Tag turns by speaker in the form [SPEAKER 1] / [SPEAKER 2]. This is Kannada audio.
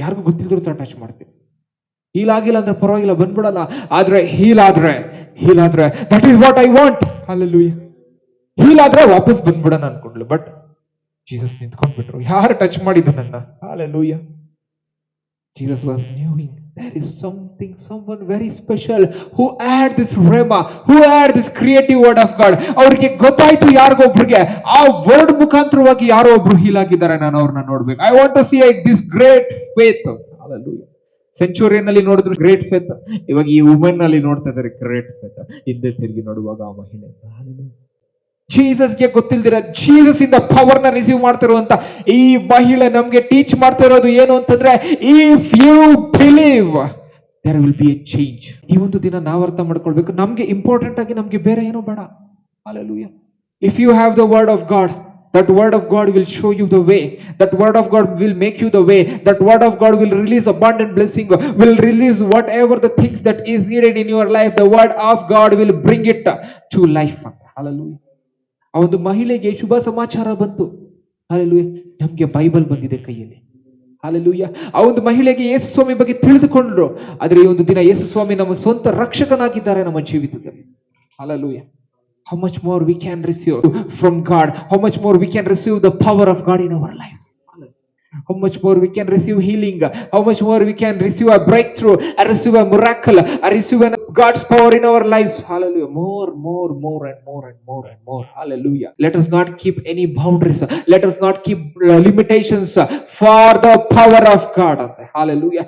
[SPEAKER 1] ಯಾರಿಗೂ ಗೊತ್ತಿದ್ರು ಟಚ್ ಮಾಡ್ತೀವಿ. ಹೀಲ್ ಆಗಿಲ್ಲ ಅಂದ್ರೆ ಪರವಾಗಿಲ್ಲ, ಬಂದ್ಬಿಡಲ್ಲ. ಆದ್ರೆ ಹೀಲ್ ಆದ್ರೆ that is what I want. Hallelujah. Heal ಆದ್ರೆ ವಾಪಸ್ ಬಂದ್ಬಿಡೋಣ ಅನ್ಕೊಂಡ್ಲು. But Jesus ನಿಂತ್ಕೊಂಡ್ಬಿಟ್ರು. ಯಾರು ಟಚ್ ಮಾಡಿದ್ದು ನನ್ನ? Hallelujah. Jesus was knowing there is someone very special who had this rhema, who had this creative word of God. ಅವ್ರಿಗೆ ಗೊತ್ತಾಯ್ತು ಯಾರಿಗೊಬ್ರಿಗೆ, ಆ ವರ್ಡ್ ಮುಖಾಂತರವಾಗಿ ಯಾರೋ ಒಬ್ರು ಹೀಲ್ ಆಗಿದ್ದಾರೆ, ನಾನು ಅವ್ರನ್ನ ನೋಡ್ಬೇಕು. I want to see this great faith. Hallelujah. Centurion ಅಲ್ಲಿ ನೋಡಿದ್ರು ಗ್ರೇಟ್ ಫೇತ್, ಇವಾಗ ಈ ವುಮೆನ್ ಅಲ್ಲಿ ನೋಡ್ತಾ ಇದ್ದಾರೆ ಗ್ರೇಟ್ ಫೇತ್. ಹಿಂದೆ ತಿರುಗಿ ನೋಡುವಾಗ ಆ ಮಹಿಳೆ. ಜೀಸಸ್ಗೆ ಗೊತ್ತಿಲ್ದಿರ ಜೀಸಸ್ ಇಂದ ಪವರ್ ನ ರಿಸೀವ್ ಮಾಡ್ತಿರುವಂತ ಈ ಮಹಿಳೆ ನಮ್ಗೆ ಟೀಚ್ ಮಾಡ್ತಾ ಇರೋದು ಏನು ಅಂತಂದ್ರೆ, if you believe there will be a change. ಈ ಒಂದು ದಿನ ನಾವು ಅರ್ಥ ಮಾಡ್ಕೊಳ್ಬೇಕು, ನಮ್ಗೆ ಇಂಪಾರ್ಟೆಂಟ್ ಆಗಿ ನಮ್ಗೆ ಬೇರೆ ಏನೋ ಬೇಡ. Hallelujah. If you have the word of God, that word of God will show you the way. That word of God will make you the way. That word of God will release abundant blessing, will release whatever the things that is needed in your life. The word of God will bring it to life. Hallelujah. ಆ ಒಂದು ಮಹಿಳೆಗೆ ಶುಭ ಸಮಾಚಾರ ಬಂತು. ಹಲ್ಲೆಲೂಯಾ. ನಮ್ಗೆ ಬೈಬಲ್ ಬಂದಿದೆ ಕೈಯಲ್ಲಿ. ಹಲ್ಲೆಲೂಯಾ. ಆ ಒಂದು ಮಹಿಳೆಗೆ ಯೇಸು ಸ್ವಾಮಿ ಬಗ್ಗೆ ತಿಳಿದುಕೊಂಡ್ರು. ಆದ್ರೆ ಈ ಒಂದು ದಿನ ಯೇಸು ಸ್ವಾಮಿ ನಮ್ಮ ಸ್ವಂತ ರಕ್ಷಕನಾಗಿದ್ದಾರೆ ನಮ್ಮ ಜೀವಿತದಲ್ಲಿ. Hallelujah. How much more we can receive from God, how much more we can receive the power of God in our life. How much more we can receive healing, how much more we can receive a breakthrough, and receive a miracle, and receive God's power in our lives. Hallelujah. More and more. Hallelujah. Let us not keep any boundaries. Let us not keep limitations for the power of God. Hallelujah.